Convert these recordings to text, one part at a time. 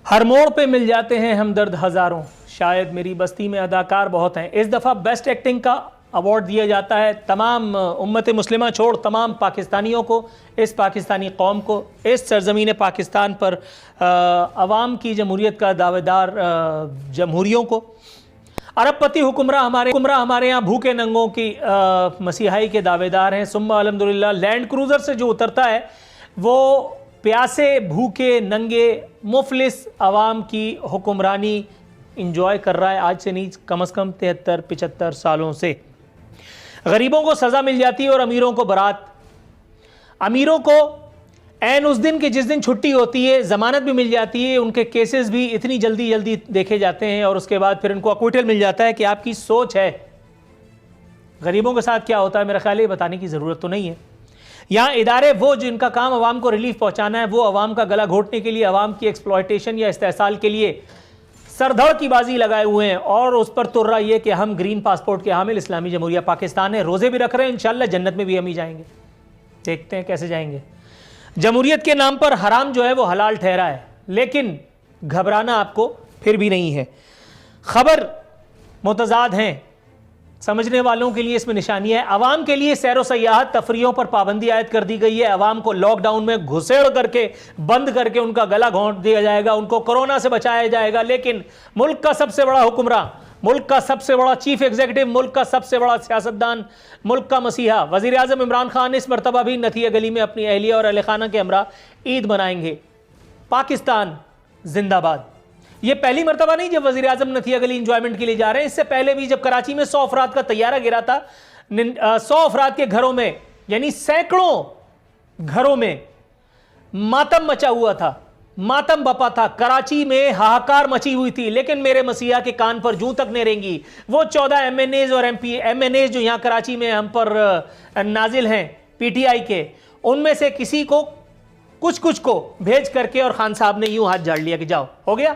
हर मोड़ पे मिल जाते हैं हमदर्द हज़ारों, शायद मेरी बस्ती में अदाकार बहुत हैं। इस दफ़ा बेस्ट एक्टिंग का अवार्ड दिया जाता है तमाम उम्मत मुस्लिमा छोड़ तमाम पाकिस्तानियों को, इस पाकिस्तानी कौम को, इस सरज़मीन पाकिस्तान पर अवाम की जमहूरियत का दावेदार जमहूरियों को। अरबपति हुक्मरां हमारे यहाँ भूखे नंगों की मसीहाई के दावेदार हैं। सुम्मा अल्हम्दुलिल्लाह लैंड क्रूज़र से जो उतरता है वो प्यासे भूखे नंगे मुफलिस अवाम की हुक्मरानी इंजॉय कर रहा है आज से नहीं कम से कम 73-75 सालों से। गरीबों को सज़ा मिल जाती है और अमीरों को बरात। अमीरों को ऐन उस दिन के जिस दिन छुट्टी होती है ज़मानत भी मिल जाती है, उनके केसेस भी इतनी जल्दी देखे जाते हैं और उसके बाद फिर उनको अक्विटल मिल जाता है कि आपकी सोच है। गरीबों के साथ क्या होता है मेरा ख्याल है बताने की ज़रूरत तो नहीं है। यहाँ इदारे वो जिनका काम अवाम को रिलीफ पहुँचाना है, वो अवाम का गला घोटने के लिए, अवाम की एक्सप्लॉयटेशन या इस्तेहसाल के लिए सरधड़ की बाजी लगाए हुए हैं और उस पर तुर रहा है कि हम ग्रीन पासपोर्ट के हामिल इस्लामी जमहूरिया पाकिस्तान है। रोज़े भी रख रहे हैं, इंशाल्लाह जन्नत में भी हम ही जाएंगे। देखते हैं कैसे जाएंगे। जमहूरियत के नाम पर हराम जो है वो हलाल ठहरा है, लेकिन घबराना आपको फिर भी नहीं है। खबर मुतजाद हैं, समझने वालों के लिए इसमें निशानी है। अवाम के लिए सैर व सयाहत तफरीहों पर पाबंदी आयद कर दी गई है। अवाम को लॉकडाउन में घुसेड़ करके बंद करके उनका गला घोंट दिया जाएगा, उनको कोरोना से बचाया जाएगा। लेकिन मुल्क का सबसे बड़ा हुक्मरां, मुल्क का सबसे बड़ा चीफ एग्जीक्यूटिव, मुल्क का सबसे बड़ा सियासतदान, मुल्क का मसीहा वज़ीर आज़म इमरान खान इस मरतबा भी नथिया गली में अपनी अहलिया और अहले खाना के हमरा ईद मनाएंगे। पाकिस्तान जिंदाबाद। ये पहली मरतबा नहीं जब वज़ीर आज़म नथिया गली इंजॉयमेंट के लिए जा रहे हैं। इससे पहले भी जब कराची में 100 अफराद का तैयारा गिरा था, 100 अफराद के घरों में यानी सैकड़ों घरों में मातम मचा हुआ था, मातम बपा था। कराची में हाहाकार मची हुई थी, लेकिन मेरे मसीहा के कान पर जूं तक नहीं रेंगी। वो 14 MNAs और MNAs जो यहाँ कराची में हम पर नाजिल हैं PTI के, उनमें से किसी को कुछ को भेज करके और खान साहब ने यूं हाथ झाड़ लिया कि जाओ हो गया।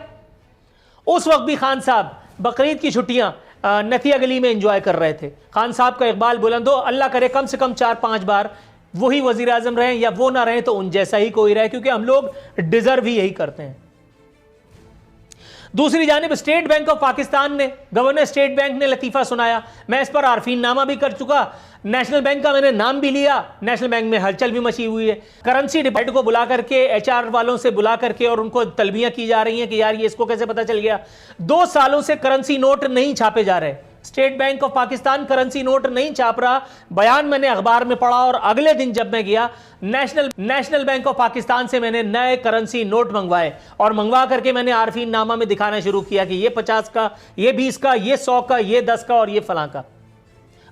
उस वक्त भी खान साहब बकरीद की छुट्टियां नथिया गली में एंजॉय कर रहे थे। खान साहब का इकबाल बुलंद हो, अल्लाह करे कम से कम 4-5 बार वही वजीर आजम रहें या वो ना रहें तो उन जैसा ही कोई रहे, क्योंकि हम लोग डिजर्व ही यही करते हैं। दूसरी जानिब स्टेट बैंक ऑफ पाकिस्तान ने, गवर्नर स्टेट बैंक ने लतीफ़ा सुनाया। मैं इस पर आरफीन नामा भी कर चुका, नेशनल बैंक का मैंने नाम भी लिया। नेशनल बैंक में हलचल भी मची हुई है। करेंसी डिपार्टमेंट को बुला करके, HR वालों से बुला करके और उनको तलबियां की जा रही हैं कि यार ये इसको कैसे पता चल गया। 2 सालों से करेंसी नोट नहीं छापे जा रहे। State bank of Pakistan currency note नहीं छाप रहा। बयान मैंने अखबार में पढ़ा और अगले दिन जब मैं गया नेशनल बैंक ऑफ पाकिस्तान से मैंने नए करेंसी नोट मंगवाए और मंगवा करके मैंने आरफीन नामा में दिखाना शुरू किया कि ये 50 का, ये 20 का, ये 100 का, ये 10 का और ये फलां का।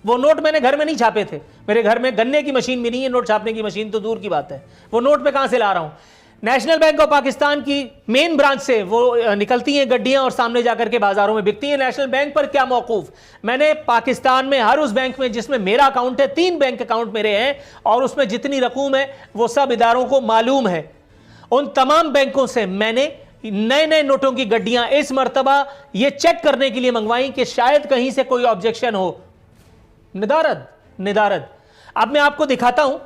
वो नोट मैंने घर में नहीं छापे थे। मेरे घर में गन्ने की मशीन भी नहीं है, नोट छापने की मशीन तो दूर की बात है। वो नोट मैं कहां से ला रहा हूं? नेशनल बैंक ऑफ पाकिस्तान की मेन ब्रांच से वो निकलती हैं गड्डियां और सामने जाकर के बाजारों में बिकती हैं। नेशनल बैंक पर क्या मौकूफ? मैंने पाकिस्तान में हर उस बैंक में जिसमें मेरा अकाउंट है, 3 बैंक अकाउंट मेरे हैं और उसमें जितनी रकूम है वो सब इदारों को मालूम है। उन तमाम बैंकों से मैंने नए नोटों की गड्डियां इस मरतबा ये चेक करने के लिए मंगवाई कि शायद कहीं से कोई ऑब्जेक्शन हो। निदारद। अब मैं आपको दिखाता हूं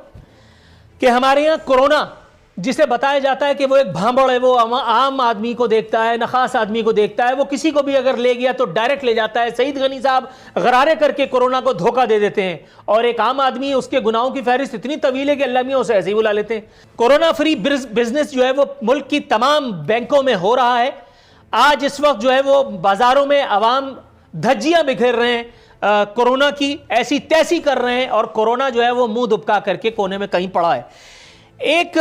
कि हमारे यहां कोरोना जिसे बताया जाता है कि वो एक भांबड़ है, वो आम आदमी को देखता है, नखास आदमी को देखता है, वो किसी को भी अगर ले गया तो डायरेक्ट ले जाता है। सईद गनी साहब गरारे करके कोरोना को धोखा दे देते हैं और एक आम आदमी उसके गुनाहों की फहरिस्त इतनी तवील है कि अल्लाह मियां उसे ऐसे ही बुला लेते हैं। कोरोना फ्री बिजनेस जो है वो मुल्क की तमाम बैंकों में हो रहा है। आज इस वक्त जो है वो बाजारों में अवाम धज्जियां बिखेर रहे हैं, कोरोना की ऐसी तैसी कर रहे हैं और कोरोना जो है वो मुंह दुबका करके कोने में कहीं पड़ा है। एक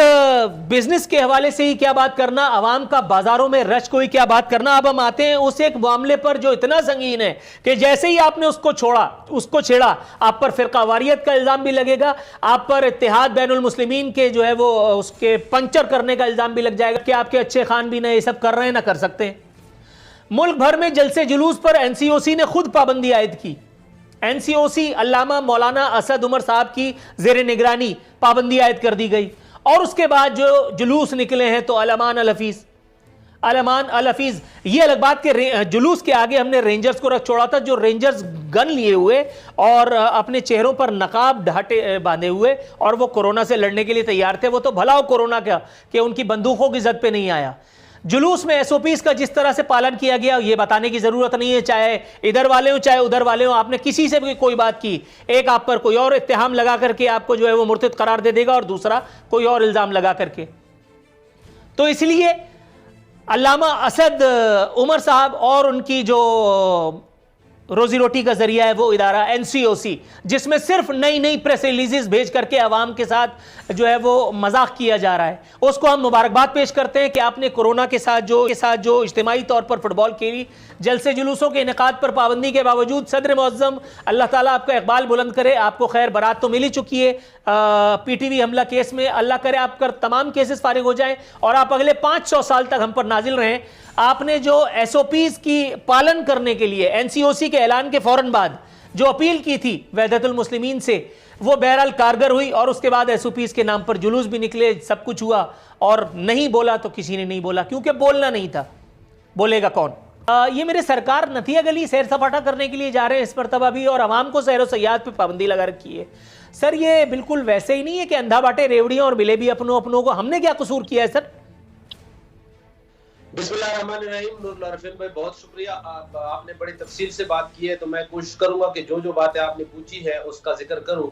बिजनेस के हवाले से ही क्या बात करना, अवाम का बाजारों में रश को ही क्या बात करना। अब हम आते हैं उस एक मामले पर जो इतना संगीन है कि जैसे ही आपने उसको छेड़ा आप पर फिरकावारियत का इल्जाम भी लगेगा, आप पर इत्तेहाद बैनुल मुस्लिमीन के जो है वो उसके पंचर करने का इल्जाम भी लग जाएगा कि आपके अच्छे खान भी ना ये सब कर रहे हैं ना कर सकते हैं। मुल्क भर में जलसे जुलूस पर NCOC ने खुद पाबंदी आयद की। NCOC अल्लामा मौलाना असद उमर साहब की जेर निगरानी पाबंदी आयद कर दी गई और उसके बाद जो जुलूस निकले हैं तो अलमान अल हफीज। ये अलग बात के जुलूस के आगे हमने रेंजर्स को रख छोड़ा था, जो रेंजर्स गन लिए हुए और अपने चेहरों पर नकाब ढाटे बांधे हुए और वो कोरोना से लड़ने के लिए तैयार थे। वो तो भला हो कोरोना क्या कि उनकी बंदूकों की जद पे नहीं आया। जुलूस में एसओपीज का जिस तरह से पालन किया गया ये बताने की जरूरत नहीं है, चाहे इधर वाले हो चाहे उधर वाले हो। आपने किसी से भी कोई बात की, एक आप पर कोई और इत्तेहाम लगा करके आपको जो है वो मुर्तद करार दे देगा और दूसरा कोई और इल्जाम लगा करके। तो इसलिए अल्लामा असद उमर साहब और उनकी जो रोजी रोटी का जरिया है वो इदारा एनसीओसी, जिसमें सिर्फ नई नई प्रेस रिलीजेस भेज करके अवाम के साथ जो है वो मजाक किया जा रहा है, उसको हम मुबारकबाद पेश करते हैं कि आपने कोरोना के साथ जो इज्तिमाई तौर पर फुटबॉल खेली, जलसे जुलूसों के इनेकाद पर पाबंदी के बावजूद सदर मुअज्जम अल्लाह ताला आपका इकबाल बुलंद करे, आपको खैर बरात तो मिल ही चुकी है पीटीवी हमला केस में, अल्लाह करे आपका तमाम केसेस फारिग हो जाएं और आप अगले 500 साल तक हम पर नाजिल रहें। आपने जो एसओपीज की पालन करने के लिए एनसीओसी के ऐलान के फौरन बाद जो अपील की थी वहदतुल मुस्लिमीन से, वो बहरहाल कारगर हुई और उसके बाद एसओपीज के नाम पर जुलूस भी निकले, सब कुछ हुआ। और नहीं बोला तो किसी ने नहीं बोला, क्योंकि बोलना नहीं था, बोलेगा कौन। ये मेरे सरकार नथिया गली सैर सपाटा करने के लिए जा रहे हैं इस मरतबा भी, और आवाम को सैर व सयाहत पे पाबंदी लगा रखी है। सर ये बिल्कुल वैसे ही नहीं है कि अंधा बाटे रेवड़ियाँ और मिले भी अपनों अपनों को। हमने क्या कसूर किया है सर? बिस्मिल्लाहिर्रहमानिर्रहीम। नूरुल अरफीन भाई बहुत शुक्रिया, आपने बड़ी तफसील से बात की है, तो मैं कोशिश करूंगा कि जो जो बातें आपने पूछी है उसका जिक्र करूं।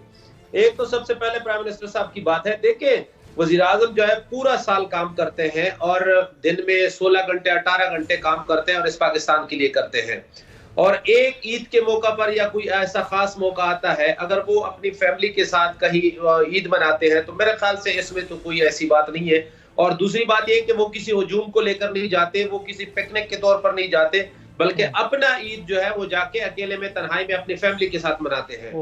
एक तो सबसे पहले प्राइम मिनिस्टर साहब की बात है। देखिए वजीर आजम जो है पूरा साल काम करते हैं और दिन में 16 घंटे 18 घंटे काम करते हैं और इस पाकिस्तान के लिए करते हैं, और एक ईद के मौका पर या कोई ऐसा खास मौका आता है अगर वो अपनी फैमिली के साथ कहीं ईद मनाते हैं, तो मेरे ख्याल से इसमें तो कोई ऐसी बात नहीं है। और दूसरी बात यह कि वो किसी हुजूम को लेकर नहीं जाते, वो किसी पिकनिक के तौर पर नहीं जाते, बल्कि अपना ईद जो है वो जाके अकेले में तन्हाई में अपनी फैमिली के साथ मनाते हैं।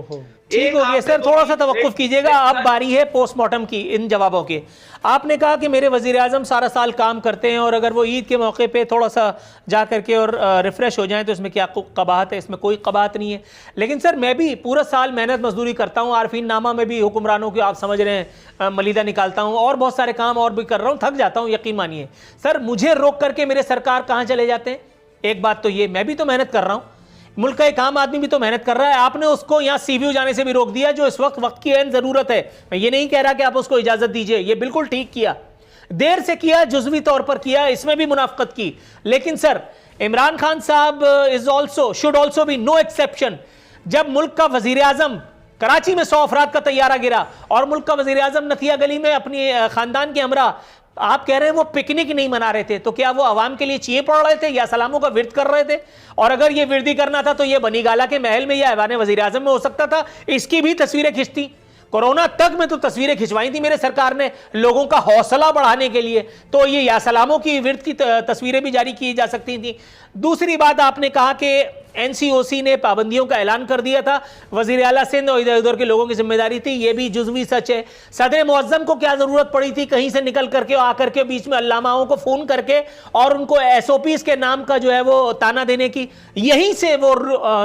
ठीक हो गया सर, थोड़ा सा तवक्कुफ कीजिएगा, अब बारी है पोस्टमार्टम की इन जवाबों के। आपने कहा कि मेरे वजीर आजम सारा साल काम करते हैं और अगर वो ईद के मौके पे थोड़ा सा जा करके और रिफ्रेश हो जाएं तो इसमें क्या कबाहत है? इसमें कोई कबाहत नहीं है। लेकिन सर मैं भी पूरा साल मेहनत मजदूरी करता हूँ, आरफीन नामा में भी हुक्मरानों की आप समझ रहे हैं मलीदा निकालता हूँ और बहुत सारे काम और भी कर रहा हूँ, थक जाता हूँ यकीन मानिए। सर मुझे रोक करके मेरे सरकार कहाँ चले जाते हैं? एक बात तो ये, मैं भी तो मेहनत कर रहा हूँ, मुल्क का एक आम आदमी भी तो मेहनत कर रहा है। आपने उसको यहाँ सीवीयू जाने से भी रोक दिया जो इस वक्त की अहम जरूरत है। मैं ये नहीं कह रहा कि आप उसको इजाजत दीजिए, ये बिल्कुल ठीक किया, देर से किया, जुज़वी तौर पर किया, इसमें भी मुनाफकत की। लेकिन सर इमरान खान साहब is also should also be no exception. जब मुल्क का वजीर आजम कराची में 100 अफराद का तैयारा गिरा और मुल्क का वजीर आजम नथिया गली में अपनी खानदान के हमरा, आप कह रहे हैं वो पिकनिक नहीं मना रहे थे, तो क्या वो आवाम के लिए चीए पड़ रहे थे या सलामों का विर्द कर रहे थे? और अगर ये विर्दी करना था तो ये बनी गाला के महल में या ऐवान वजीर आजम में हो सकता था, इसकी भी तस्वीरें खिंचती। कोरोना तक में तो तस्वीरें खिंचवाई थी मेरे सरकार ने लोगों का हौसला बढ़ाने के लिए, तो ये या सलामों की विर्द की तस्वीरें भी जारी की जा सकती थी। दूसरी बात, आपने कहा कि एनसीओसी ने पाबंदियों का ऐलान कर दिया था, वजीर आला सिंध और इधर उधर के लोगों की जिम्मेदारी थी, ये भी जुज़वी सच है। सदर मुअज्जम को क्या जरूरत पड़ी थी कहीं से निकल करके आकर के बीच में अल्लामाओं को फोन करके और उनको एसओपीज के नाम का जो है वो ताना देने की? यहीं से वो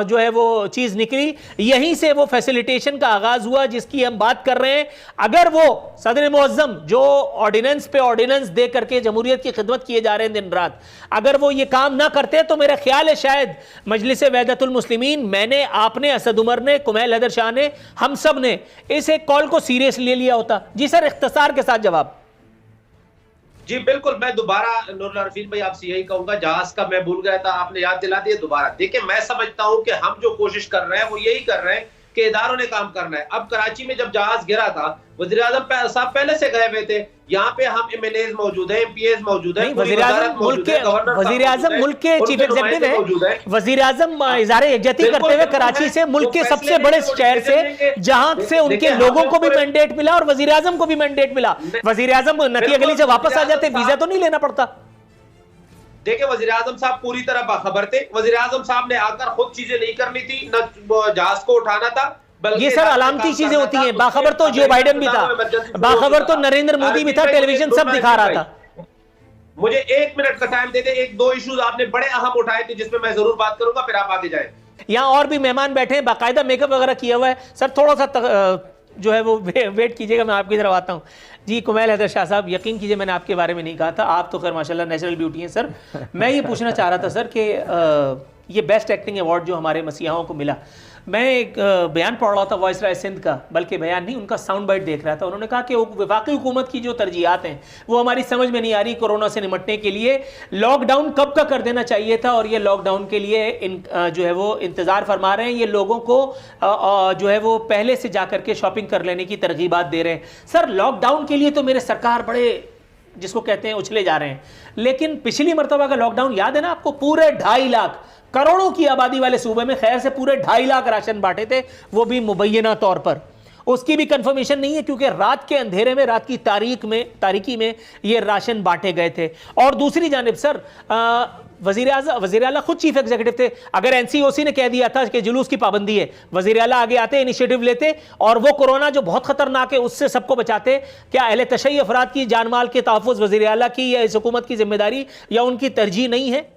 जो है वो चीज निकली, यहीं से वो फैसिलिटेशन का आगाज हुआ जिसकी हम बात कर रहे हैं। अगर वो सदर मुअज्जम जो ऑर्डिनेंस पे ऑर्डिनेंस दे करके जमहूरियत की खिदमत किए जा रहे हैं दिन रात, अगर वो ये काम ना करते तो मेरा ख्याल है शायद मजलिस वहदतुल मुस्लिमीन, मैंने, आपने, असद उमर ने, कुमैल हैदर शाह ने, हम सब ने इस एक कॉल को सीरियस ले लिया होता। जी सर इख्तिसार के साथ जवाब। जी बिल्कुल, मैं दोबारा नूरुल अरफीन भाई आपसे यही कहूंगा, जहाज का मैं भूल गया था, आपने याद दिला दिया दोबारा। देखिए मैं समझता हूं कि हम जो कोशिश कर रहे हैं वो यही कर रहे हैं कि इदारों ने काम करना है। अब कराची में जब जहाज गिरा था, वज़ीर आज़म साहब पहले से गए हुए थे, यहाँ पे हम एमएनएज मौजूद हैं, एमपीएज मौजूद हैं, वज़ीर आज़म मुल्क के चीफ एग्जीक्यूटिव हैं, वज़ीर आज़म इज़हारे यकजहती करते हुए कराची से, मुल्क के सबसे बड़े शहर से, जहां से उनके लोगों को भी मैंडेट मिला और वज़ीर आज़म को भी मैंडेट मिला, वज़ीर आज़म नथिया गली से वापस आ जाते, वीजा तो नहीं लेना पड़ता। देखिए वज़ीर आज़म साहब पूरी तरह बाखबर थे, वज़ीर आज़म साहब ने आकर खुद चीजें नहीं करनी थी, न जहाज को उठाना था। ये सर अलामती चीजें होती हैं। बाखबर तो जो बाइडेन भी था, बाखबर तो नरेंद्र मोदी भी था, टेलीविजन सब दिखा रहा था। मुझे 1 मिनट का टाइम दे दे, 1-2 इश्यूज आपने बड़े अहम उठाए थे जिसमें मैं जरूर बात करूंगा, फिर आप आगे जाएं। यहाँ और भी मेहमान बैठे हैं, बाकायदा मेकअप वगैरह किया हुआ है। सर थोड़ा सा जो है वो वेट कीजिएगा, मैं आपकी तरफ आता हूँ। जी कुमैल हैदर शाह साहब, यकीन कीजिए मैंने आपके बारे में नहीं कहा था, आप तो खैर माशाल्लाह नेचुरल ब्यूटी हैं। सर मैं ये पूछना चाह रहा था सर कि ये बेस्ट एक्टिंग अवार्ड जो हमारे मसीहाओं को मिला। मैं एक बयान पढ़ रहा था वाइसराय सिंध का, बल्कि बयान नहीं, उनका साउंड बाइट देख रहा था। उन्होंने कहा कि वफाकी हुकूमत की जो तरजीहात हैं वो हमारी समझ में नहीं आ रही। कोरोना से निपटने के लिए लॉकडाउन कब का कर देना चाहिए था, और ये लॉकडाउन के लिए जो है वो इंतज़ार फरमा रहे हैं। ये लोगों को जो है वो पहले से जा करके शॉपिंग कर लेने की तरगीबात दे रहे हैं। सर, लॉकडाउन के लिए तो मेरे सरकार बड़े, जिसको कहते हैं, उछले जा रहे हैं। लेकिन पिछली मरतबा का लॉकडाउन याद है ना आपको? पूरे 2.5 लाख करोड़ों की आबादी वाले सूबे में खैर से पूरे 2.5 लाख राशन बांटे थे, वो भी मुबैना तौर पर। उसकी भी कंफर्मेशन नहीं है, क्योंकि रात के अंधेरे में, रात की तारीकी में ये राशन बांटे गए थे। और दूसरी जानिब सर, वज़ीर आला खुद चीफ एग्जीक्यूटिव थे। अगर एनसीओसी ने कह दिया था कि जुलूस की पाबंदी है, वज़ीर आला आगे आते, इनिशिएटिव लेते, और वो कोरोना जो बहुत खतरनाक है उससे सबको बचाते। क्या अहले तशय्युफ़ अफराद की जान माल के तहफ़्फ़ुज़ वज़ीर आला की या इस हुकूमत की जिम्मेदारी या उनकी तरजीह नहीं है?